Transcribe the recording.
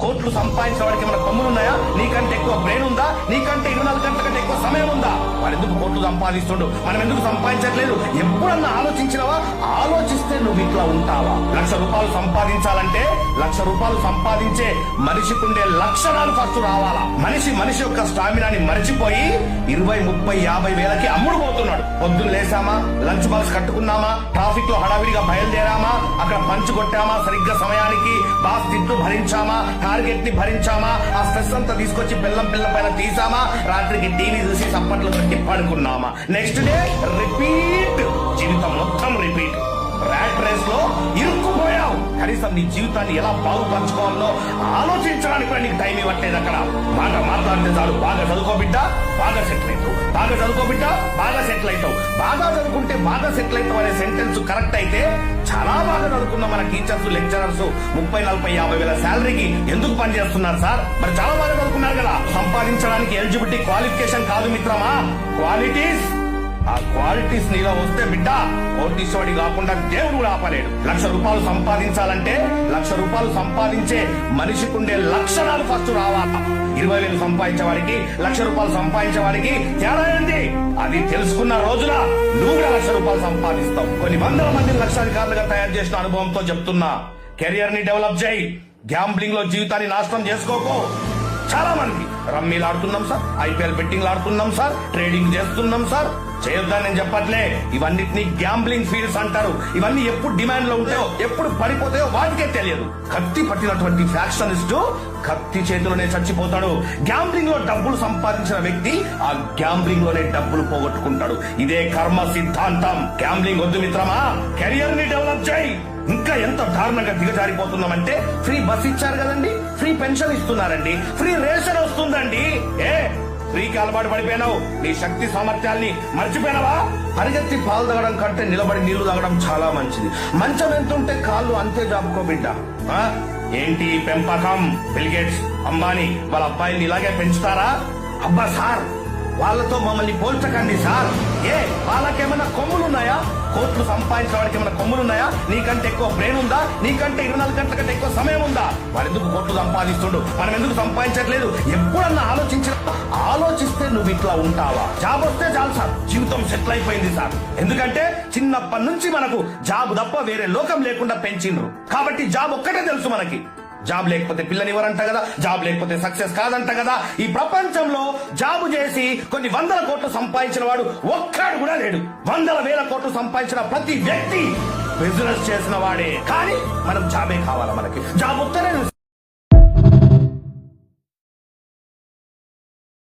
కోట్లు సంపాదించిన వాడికి ఏమైనా కొమ్ములున్నాయా? నీకంటే ఎక్కువ బ్రెయిన్ ఉందా? నీకంటే 24 గంటల కంటే ఎక్కువ సమయం ఉందా? వాడు ఎందుకు కోట్లు సంపాదిస్తుండు, మనం ఎందుకు సంపాదించట్లేదు? ఎప్పుడన్నా ఆలోచించినవా? ఆలోచిస్తే నువ్వు ఇట్లా ఉంటావా? ₹1,00,000 సంపాదించాలంటే ₹1,00,000 సంపాదించే మనిషికి ఉండే లక్షణాలు ఫస్ట్ రావాలా. మనిషి యొక్క స్టామినాని మరిచిపోయి 20, 30, 50 వేలకి అమ్ముడు పోతున్నాడు. పొద్దున్న లేసామా, లంచ్ బాక్స్ కట్టుకున్నామా, ట్రాఫిక్ లో హడావిడిగా బయలుదేరామా, అక్కడ పంచు కొట్టామా, సరిగ్గా సమయానికి బాస్ తిట్లు భరించామా, టార్గెట్ ని భరించామా, ఆ స్ట్రెస్ అంతా తీసుకొచ్చి పిల్ల పైన తీసామా, రాత్రికి టీవీ చూసి సప్పట్లు కొట్టి పడుకున్నామా, నెక్స్ట్ డే రిపీట్. జీవితం మొత్తం రిపీట్. ర్యాట్ రేస్ లో ఇరుక్కుపోయావు. కనీసం నీ జీవితాన్ని ఎలా బాగుపరచుకోవాలో ఆలోచించడానికి కూడా నీకు టైం ఇవ్వట్లేదు. అక్కడ మాట మాట్లాడితే చాలు, బాగా చదువుకో బిడ్డ, బాగా సెటిల్ అవుతావు, బాగా చదువుకో బిడ్డ, బాగా సెటిల్ అవుతావు, బాగా చదువుకుంటే బాగా సెటిల్ అవుతావు అనే సెంటెన్స్ కరెక్ట్ అయితే, చాలా బాగా చదువుకున్న మన టీచర్స్, లెక్చరర్స్ 30, 40, 50 వేల శాలరీకి ఎందుకు పనిచేస్తున్నారు సార్? మరి చాలా బాగా చదువుకున్నారు కదా. సంపాదించడానికి ఎలిజిబిలిటీ క్వాలిఫికేషన్ కాదు మిత్రమా, క్వాలిటీస్. ఆ క్వాలిటీస్ నీలో వస్తే బిడ్డ కోటీశ్వరుడి కాకుండా దేవుడు కూడా ఆపలేడు. ₹1,00,000 సంపాదించాలంటే ₹1,00,000 సంపాదించే మనిషికి ఉండే లక్షణాలు ఫస్ట్ రావాలి. 20,000 సంపాదించే వాడికి ₹1,00,000 సంపాదించే వాడికి తేడా ఏంది? అది తెలుసుకున్న రోజున నువ్వు కూడా ₹1,00,000 సంపాదిస్తావు. కొన్ని వందల మందిని లక్షాధికారులుగా తయారు చేసిన అనుభవంతో చెప్తున్నా, కెరియర్ ని డెవలప్ చేయి. గ్యాంబ్లింగ్ లో జీవితాన్ని నాశనం చేసుకోకు. చాలా మంది రమ్మీలు ఆడుతున్నాం సార్, IPL బెట్టింగ్లు ఆడుతున్నాం సార్, ట్రేడింగ్ చేస్తున్నాం సార్. చేయొద్దని నేను చెప్పట్లే, ఇవన్నిటిని గ్యాంబ్లింగ్ ఫీల్డ్స్ అంటారు. ఇవన్నీ ఎప్పుడు డిమాండ్ లో ఉంటాయో, ఎప్పుడు పడిపోతాయో వాటికే తెలియదు. కత్తి పట్టినటువంటి ఫ్యాక్షనిస్టు కత్తి చేతిలోనే చచ్చిపోతాడు. గ్యాంబ్లింగ్ లో డబ్బులు సంపాదించిన వ్యక్తి ఆ గ్యాంబ్లింగ్ లోనే డబ్బులు పోగొట్టుకుంటాడు. ఇదే కర్మ సిద్ధాంతం. గ్యాంబ్లింగ్ వద్దు మిత్రమా, కెరియర్ ని డెవలప్ చేయి. ఇంకా ఎంత దారుణంగా దిగజారిపోతున్నామంటే, ఫ్రీ బస్ ఇచ్చారు కదండి, ఫ్రీ పెన్షన్ ఇస్తున్నారండి, ఫ్రీ రేషన్ వస్తుందండి. ఫ్రీకి అలవాటు పడిపోయినావు. నీ శక్తి సామర్థ్యాల్ని మర్చిపోయినావా? పరిగెత్తి పాలు తాగడం కంటే నిలబడి నీళ్లు తాగడం చాలా మంచిది. మంచం ఎంతుంటే కాళ్ళు అంతే జాపుకో బిడ్డ. ఏంటి పెంపకం? బిల్ గేట్స్, అంబానీ వాళ్ళ అబ్బాయిని ఇలాగే పెంచుతారా? అబ్బా సార్, వాళ్ళతో మమ్మల్ని పోల్చకండి సార్. వాళ్ళకేమైనా కొమ్ములున్నాయా? కోట్లు సంపాదించిన వాడికి ఏమైనా కొమ్ములున్నాయా? నీకంటే ఎక్కువ బ్రెయిన్ ఉందా? నీకంటే 24 గంటల కంటే ఎక్కువ సమయం ఉందా? వాడు ఎందుకు కోట్లు సంపాదిస్తుండు, మనం ఎందుకు సంపాదించట్లేదు? ఎప్పుడన్నా ఆలోచిస్తే నువ్వు ఇట్లా ఉంటావా? జాబ్ వస్తే చాలు సార్, జీవితం సెటిల్ అయిపోయింది సార్. ఎందుకంటే చిన్నప్పటి నుంచి మనకు జాబ్ తప్ప వేరే లోకం లేకుండా పెంచిండ్రు. కాబట్టి జాబ్ ఒక్కటే తెలుసు మనకి. జాబ్ లేకపోతే పిల్లనివ్వరంట కదా, జాబ్ లేకపోతే సక్సెస్ కాదంట కదా. ఈ ప్రపంచంలో జాబు చేసి కొన్ని 100 కోట్లు సంపాదించిన వాడు ఒక్కడు కూడా లేడు. 100,000 కోట్లు సంపాదించిన ప్రతి వ్యక్తి బిజినెస్ చేసిన వాడే. కానీ మనం జాబే కావాలా? మనకి జాబ్ వస్తేనే